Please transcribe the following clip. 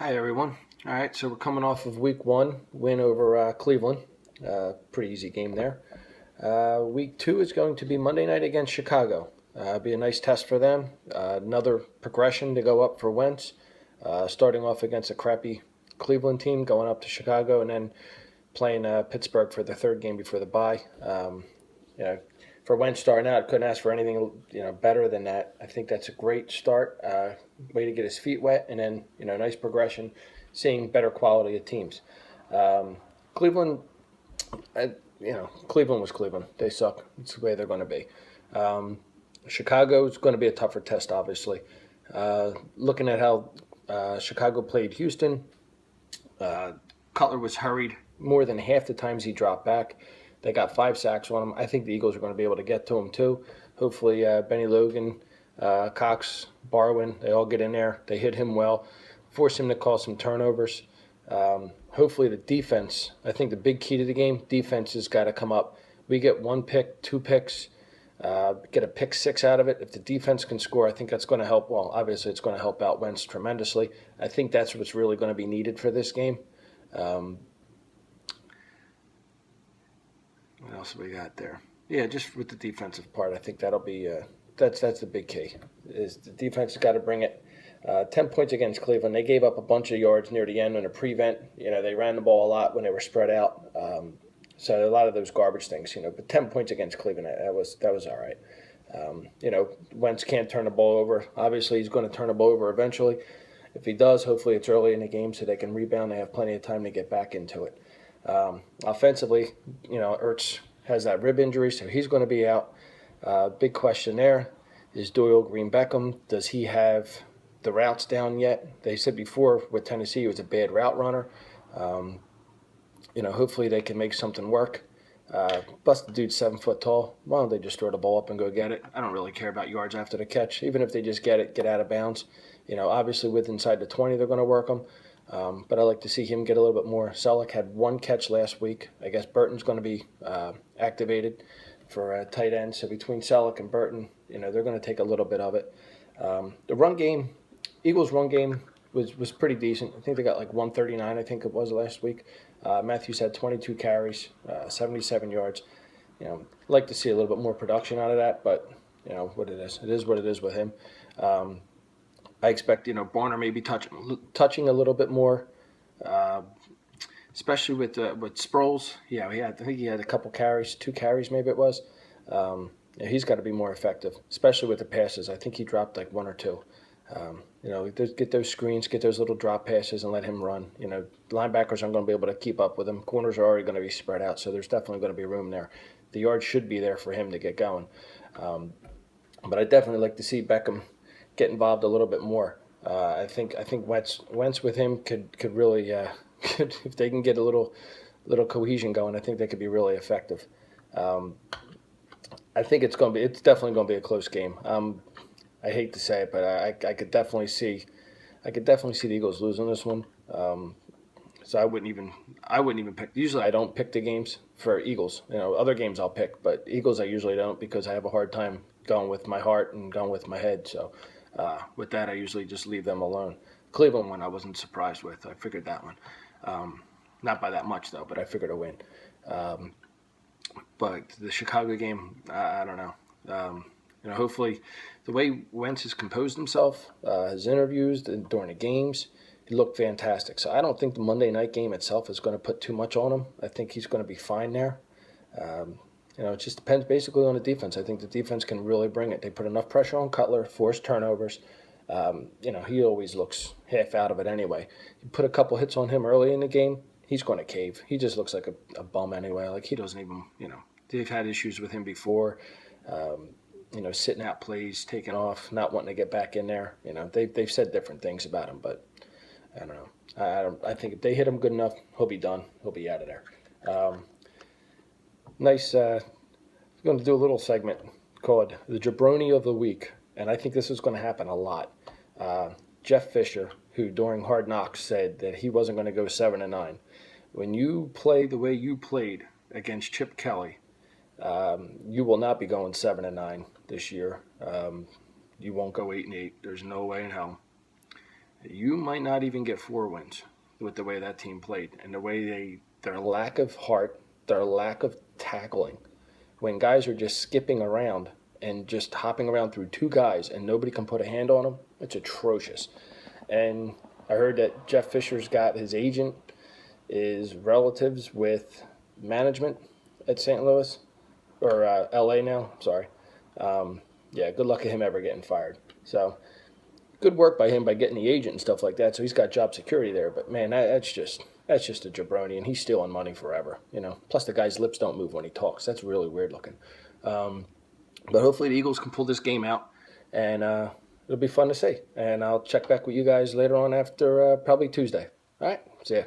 Hi, everyone. All right, so we're coming off of week one win over Cleveland. Pretty easy game there. Week two is going to be Monday night against Chicago. Be a nice test for them. Another progression to go up for Wentz. Starting off against a crappy Cleveland team, going up to Chicago, and then playing Pittsburgh for the third game before the bye. You know, for Wentz starting out, couldn't ask for anything better than that. I think that's a great start. Way to get his feet wet, and then nice progression, seeing better quality of teams. Cleveland, Cleveland was Cleveland. They suck. It's the way they're going to be. Chicago is going to be a tougher test, obviously. Looking at how Chicago played Houston, Cutler was hurried more than half the times he dropped back. They got 5 sacks on him. I think the Eagles are going to be able to get to him too. Hopefully, Benny Logan, Cox, Barwin, they all get in there. They hit him well, force him to cause some turnovers. Hopefully, the defense. I think the big key to the game, defense has got to come up. We get 1 pick, 2 picks, get a pick 6 out of it. If the defense can score, I think that's going to help. Well, obviously, it's going to help out Wentz tremendously. I think that's what's really going to be needed for this game. What else have we got there? Yeah, just with the defensive part, I think that'll be that's the big key. Is the defense has got to bring it. 10 points against Cleveland. They gave up a bunch of yards near the end on a prevent. They ran the ball a lot when they were spread out. So a lot of those garbage things. But 10 points against Cleveland, that was all right. Wentz can't turn the ball over. Obviously, he's going to turn the ball over eventually. If he does, hopefully it's early in the game so they can rebound. They have plenty of time to get back into it. Offensively, Ertz has that rib injury, so he's going to be out. Big question there is Doyle Green Beckham. Does he have the routes down yet? They said before with Tennessee he was a bad route runner. Hopefully they can make something work. Plus the dude's 7 foot tall. Why don't they just throw the ball up and go get it? I don't really care about yards after the catch. Even if they just get out of bounds. Obviously with inside the 20 they're going to work them. But I like to see him get a little bit more. Selleck had 1 catch last week. I guess Burton's going to be activated for a tight end. So between Selleck and Burton, they're going to take a little bit of it. The run game, Eagles' run game was pretty decent. I think they got like 139, I think it was last week. Matthews had 22 carries, 77 yards. Like to see a little bit more production out of that, but what it is what it is with him. I expect Barner may be touching a little bit more, especially with Sproles. Yeah, I think he had a couple carries, 2 carries maybe it was. He's got to be more effective, especially with the passes. I think he dropped like 1 or 2. Get those screens, get those little drop passes, and let him run. Linebackers aren't going to be able to keep up with him. Corners are already going to be spread out, so there's definitely going to be room there. The yard should be there for him to get going. But I definitely like to see Beckham get involved a little bit more. I think Wentz with him could really if they can get a little cohesion going, I think they could be really effective. I think it's definitely going to be a close game. I hate to say it, but I could definitely see the Eagles losing this one. So I wouldn't even pick. Usually I don't pick the games for Eagles. Other games I'll pick, but Eagles I usually don't because I have a hard time going with my heart and going with my head. So with that, I usually just leave them alone. Cleveland one I wasn't surprised with. I figured that one. Not by that much though, but I figured a win. But the Chicago game, I don't know. Hopefully, the way Wentz has composed himself, his interviews during the games, he looked fantastic. So I don't think the Monday night game itself is going to put too much on him. I think he's going to be fine there. It just depends basically on the defense. I think the defense can really bring it. They put enough pressure on Cutler, force turnovers. He always looks half out of it anyway. You put a couple hits on him early in the game, he's going to cave. He just looks like a bum anyway. Like he doesn't even, they've had issues with him before. Sitting out plays, taking off, not wanting to get back in there. They've said different things about him, but I don't know. I think if they hit him good enough, he'll be done. He'll be out of there. Nice. I'm going to do a little segment called the Jabroni of the Week, and I think this is going to happen a lot. Jeff Fisher, who during Hard Knocks said that he wasn't going to go 7-9. When you play the way you played against Chip Kelly, you will not be going 7-9 this year. You won't go 8-8. There's no way in hell. you might not even get 4 wins with the way that team played and the way their lack of heart, their lack of tackling. When guys are just skipping around and just hopping around through two guys and nobody can put a hand on them, it's atrocious. And I heard that Jeff Fisher's got his agent is relatives with management at St. Louis or L.A. now. Sorry. Yeah, good luck to him ever getting fired. So good work by him by getting the agent and stuff like that. So he's got job security there. But man, that's just a jabroni, and he's stealing money forever. Plus the guy's lips don't move when he talks. That's really weird looking. But hopefully the Eagles can pull this game out, and it'll be fun to see. And I'll check back with you guys later on after probably Tuesday. All right, see ya.